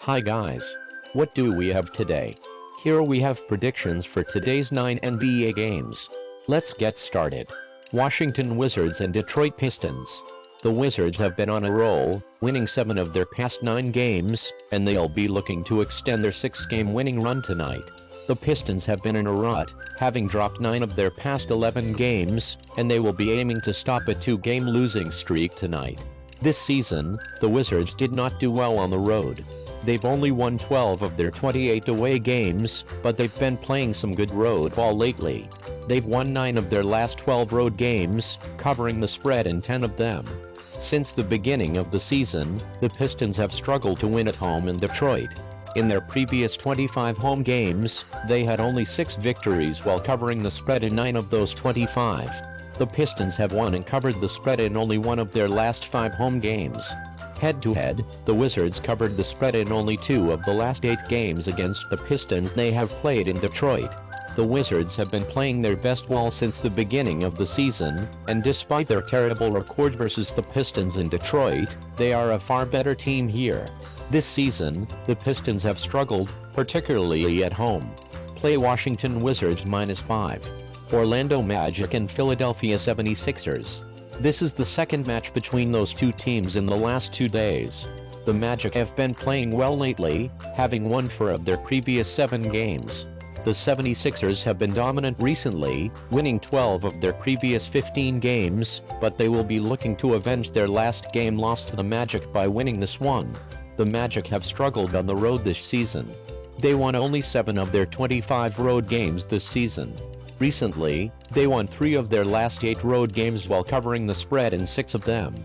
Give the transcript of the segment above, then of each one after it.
Hi guys. What do we have today? Here we have predictions for today's 9 NBA games. Let's get started. Washington Wizards and Detroit Pistons. The Wizards have been on a roll, winning 7 of their past 9 games, and they'll be looking to extend their 6-game winning run tonight. The Pistons have been in a rut, having dropped 9 of their past 11 games, and they will be aiming to stop a 2-game losing streak tonight. This season, the Wizards did not do well on the road. They've only won 12 of their 28 away games, but they've been playing some good road ball lately. They've won 9 of their last 12 road games, covering the spread in 10 of them. Since the beginning of the season, the Pistons have struggled to win at home in Detroit. In their previous 25 home games, they had only 6 victories while covering the spread in 9 of those 25. The Pistons have won and covered the spread in only 1 of their last 5 home games. Head-to-head, the Wizards covered the spread in only 2 of the last 8 games against the Pistons they have played in Detroit. The Wizards have been playing their best ball since the beginning of the season, and despite their terrible record versus the Pistons in Detroit, they are a far better team here. This season, the Pistons have struggled, particularly at home. Play Washington Wizards -5. Orlando Magic and Philadelphia 76ers. This is the second match between those two teams in the last 2 days. The Magic have been playing well lately, having won 4 of their previous 7 games. The 76ers have been dominant recently, winning 12 of their previous 15 games, but they will be looking to avenge their last game loss to the Magic by winning this one. The Magic have struggled on the road this season. They won only 7 of their 25 road games this season. Recently, they won 3 of their last 8 road games while covering the spread in 6 of them.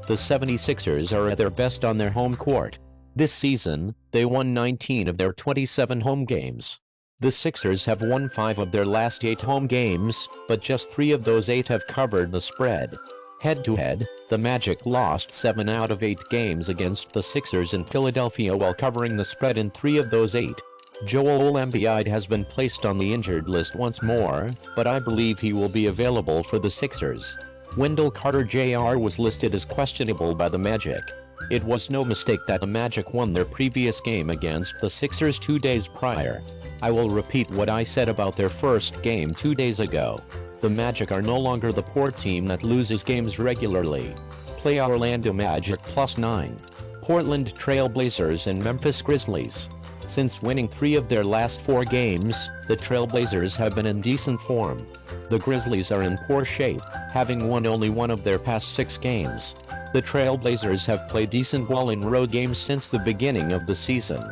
The 76ers are at their best on their home court. This season, they won 19 of their 27 home games. The Sixers have won 5 of their last 8 home games, but just 3 of those 8 have covered the spread. Head-to-head, the Magic lost 7 out of 8 games against the Sixers in Philadelphia while covering the spread in 3 of those 8. Joel Embiid has been placed on the injured list once more, but I believe he will be available for the Sixers. Wendell Carter Jr. was listed as questionable by the Magic. It was no mistake that the Magic won their previous game against the Sixers 2 days prior. I will repeat what I said about their first game 2 days ago. The Magic are no longer the poor team that loses games regularly. Play Orlando Magic +9. Portland Trailblazers and Memphis Grizzlies. Since winning 3 of their last 4 games, the Trailblazers have been in decent form. The Grizzlies are in poor shape, having won only 1 of their past 6 games. The Trailblazers have played decent ball in road games since the beginning of the season.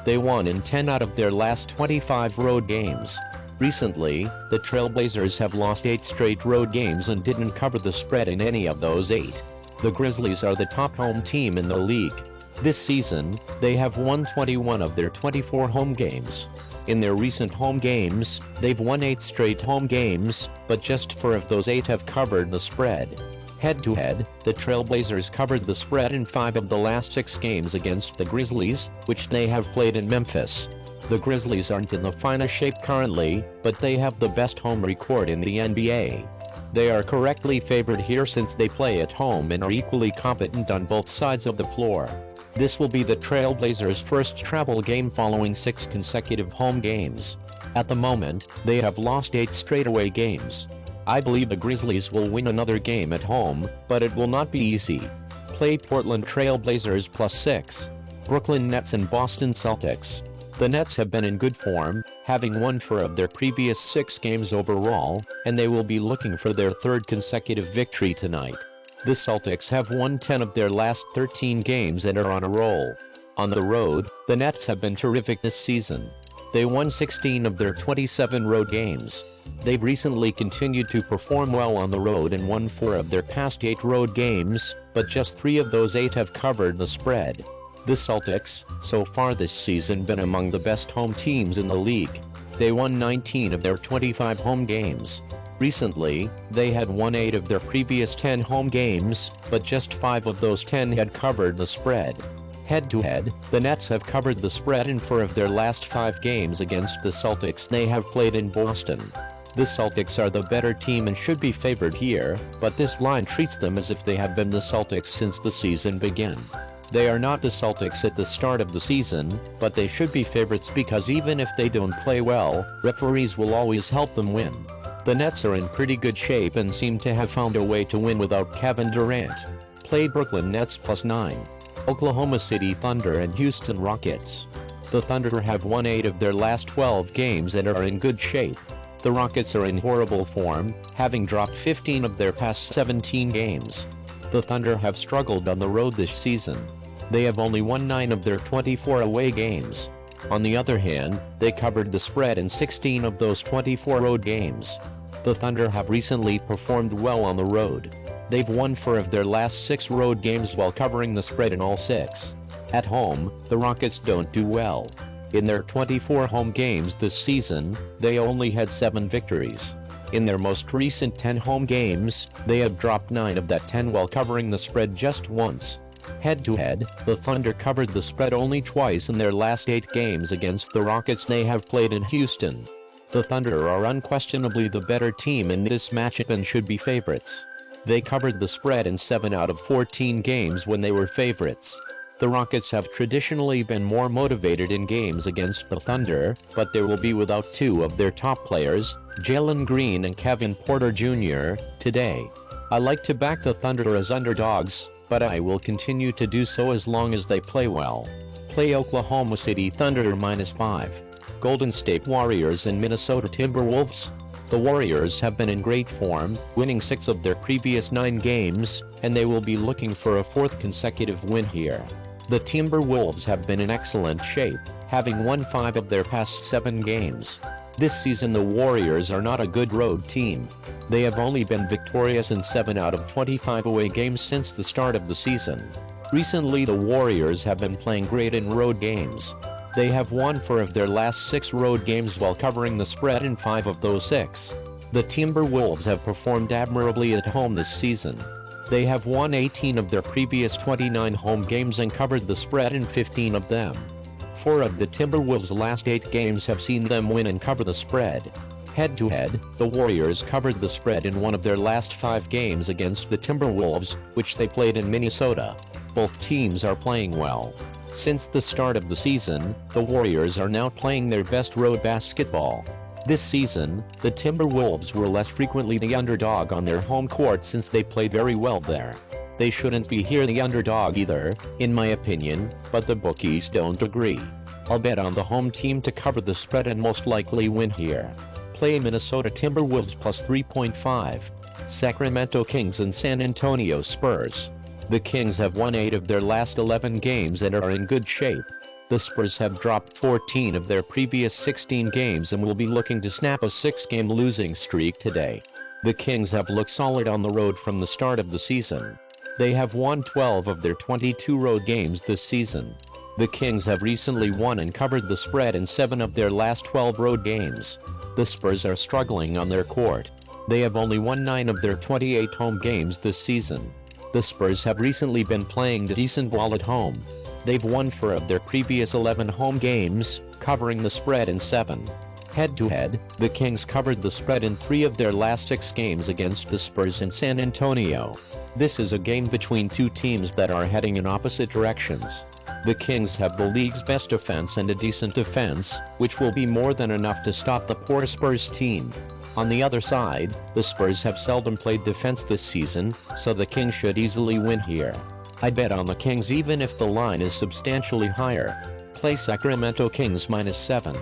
They won in 10 out of their last 25 road games. Recently, the Trailblazers have lost 8 straight road games and didn't cover the spread in any of those 8. The Grizzlies are the top home team in the league. This season, they have won 21 of their 24 home games. In their recent home games, they've won 8 straight home games, but just 4 of those 8 have covered the spread. Head-to-head, the Trailblazers covered the spread in 5 of the last 6 games against the Grizzlies, which they have played in Memphis. The Grizzlies aren't in the finest shape currently, but they have the best home record in the NBA. They are correctly favored here since they play at home and are equally competent on both sides of the floor. This will be the Trailblazers' first travel game following 6 consecutive home games. At the moment, they have lost 8 straight away games. I believe the Grizzlies will win another game at home, but it will not be easy. Play Portland Trailblazers +6. Brooklyn Nets and Boston Celtics. The Nets have been in good form, having won 4 of their previous 6 games overall, and they will be looking for their 3rd consecutive victory tonight. The Celtics have won 10 of their last 13 games and are on a roll. On the road, the Nets have been terrific this season. They won 16 of their 27 road games. They've recently continued to perform well on the road and won 4 of their past 8 road games, but just 3 of those 8 have covered the spread. The Celtics, so far this season, been among the best home teams in the league. They won 19 of their 25 home games. Recently, they had won 8 of their previous 10 home games, but just 5 of those 10 had covered the spread. Head-to-head, the Nets have covered the spread in 4 of their last 5 games against the Celtics they have played in Boston. The Celtics are the better team and should be favored here, but this line treats them as if they have been the Celtics since the season began. They are not the Celtics at the start of the season, but they should be favorites because even if they don't play well, referees will always help them win. The Nets are in pretty good shape and seem to have found a way to win without Kevin Durant. Play Brooklyn Nets +9. Oklahoma City Thunder and Houston Rockets. The Thunder have won 8 of their last 12 games and are in good shape. The Rockets are in horrible form, having dropped 15 of their past 17 games. The Thunder have struggled on the road this season. They have only won 9 of their 24 away games. On the other hand, they covered the spread in 16 of those 24 road games. The Thunder have recently performed well on the road. They've won 4 of their last 6 road games while covering the spread in all 6. At home, the Rockets don't do well. In their 24 home games this season, they only had 7 victories. In their most recent 10 home games, they have dropped 9 of that 10 while covering the spread just once. Head-to-head, the Thunder covered the spread only twice in their last 8 games against the Rockets they have played in Houston. The Thunder are unquestionably the better team in this matchup and should be favorites. They covered the spread in 7 out of 14 games when they were favorites. The Rockets have traditionally been more motivated in games against the Thunder, but they will be without 2 of their top players, Jalen Green and Kevin Porter Jr., today. I like to back the Thunder as underdogs, but I will continue to do so as long as they play well. Play Oklahoma City Thunder -5. Golden State Warriors and Minnesota Timberwolves. The Warriors have been in great form, winning 6 of their previous 9 games, and they will be looking for a 4th consecutive win here. The Timberwolves have been in excellent shape, having won 5 of their past 7 games. This season the Warriors are not a good road team. They have only been victorious in 7 out of 25 away games since the start of the season. Recently the Warriors have been playing great in road games. They have won 4 of their last 6 road games while covering the spread in 5 of those 6. The Timberwolves have performed admirably at home this season. They have won 18 of their previous 29 home games and covered the spread in 15 of them. 4 of the Timberwolves' last 8 games have seen them win and cover the spread. Head-to-head, the Warriors covered the spread in 1 of their last 5 games against the Timberwolves, which they played in Minnesota. Both teams are playing well. Since the start of the season, the Warriors are now playing their best road basketball. This season, the Timberwolves were less frequently the underdog on their home court since they played very well there. They shouldn't be here the underdog either, in my opinion, but the bookies don't agree. I'll bet on the home team to cover the spread and most likely win here. Play Minnesota Timberwolves +3.5. Sacramento Kings and San Antonio Spurs. The Kings have won 8 of their last 11 games and are in good shape. The Spurs have dropped 14 of their previous 16 games and will be looking to snap a 6-game losing streak today. The Kings have looked solid on the road from the start of the season. They have won 12 of their 22 road games this season. The Kings have recently won and covered the spread in 7 of their last 12 road games. The Spurs are struggling on their court. They have only won 9 of their 28 home games this season. The Spurs have recently been playing decent ball at home. They've won 4 of their previous 11 home games, covering the spread in 7. Head-to-head, the Kings covered the spread in 3 of their last 6 games against the Spurs in San Antonio. This is a game between 2 teams that are heading in opposite directions. The Kings have the league's best offense and a decent defense, which will be more than enough to stop the poor Spurs team. On the other side, the Spurs have seldom played defense this season, so the Kings should easily win here. I bet on the Kings even if the line is substantially higher. Play Sacramento Kings -7.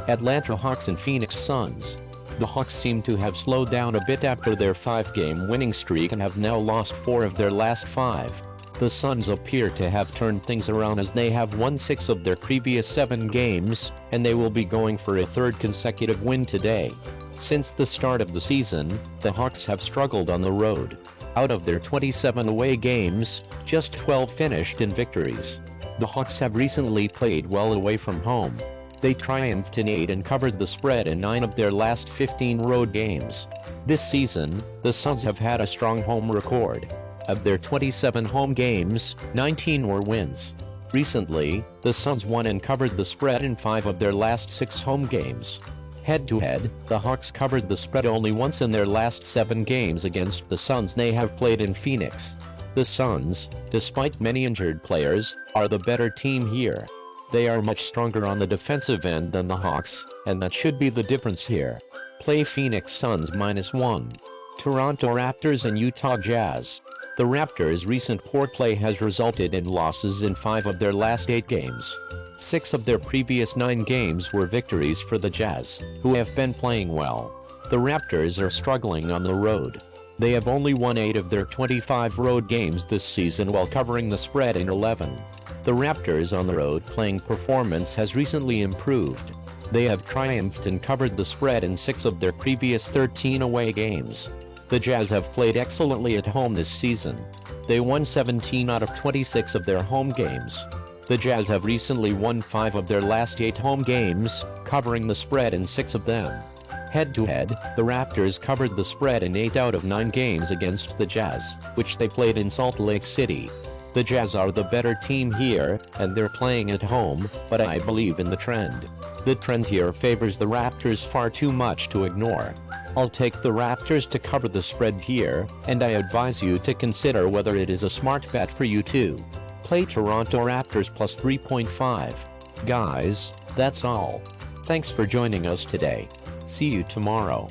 Atlanta Hawks and Phoenix Suns. The Hawks seem to have slowed down a bit after their 5-game winning streak and have now lost 4 of their last 5. The Suns appear to have turned things around as they have won 6 of their previous 7 games, and they will be going for a 3rd consecutive win today. Since the start of the season, the Hawks have struggled on the road. Out of their 27 away games, just 12 finished in victories. The Hawks have recently played well away from home. They triumphed in 8 and covered the spread in 9 of their last 15 road games. This season, the Suns have had a strong home record. Of their 27 home games, 19 were wins. Recently, the Suns won and covered the spread in 5 of their last 6 home games. Head-to-head, the Hawks covered the spread only once in their last 7 games against the Suns they have played in Phoenix. The Suns, despite many injured players, are the better team here. They are much stronger on the defensive end than the Hawks, and that should be the difference here. Play Phoenix Suns -1. Toronto Raptors and Utah Jazz. The Raptors' recent poor play has resulted in losses in 5 of their last 8 games. 6 of their previous 9 games were victories for the Jazz, who have been playing well. The Raptors are struggling on the road. They have only won 8 of their 25 road games this season while covering the spread in 11. The Raptors' on the road playing performance has recently improved. They have triumphed and covered the spread in 6 of their previous 13 away games. The Jazz have played excellently at home this season. They won 17 out of 26 of their home games. The Jazz have recently won 5 of their last 8 home games, covering the spread in 6 of them. Head-to-head, the Raptors covered the spread in 8 out of 9 games against the Jazz, which they played in Salt Lake City. The Jazz are the better team here, and they're playing at home, but I believe in the trend. The trend here favors the Raptors far too much to ignore. I'll take the Raptors to cover the spread here, and I advise you to consider whether it is a smart bet for you too. Play Toronto Raptors plus 3.5. Guys, that's all. Thanks for joining us today. See you tomorrow.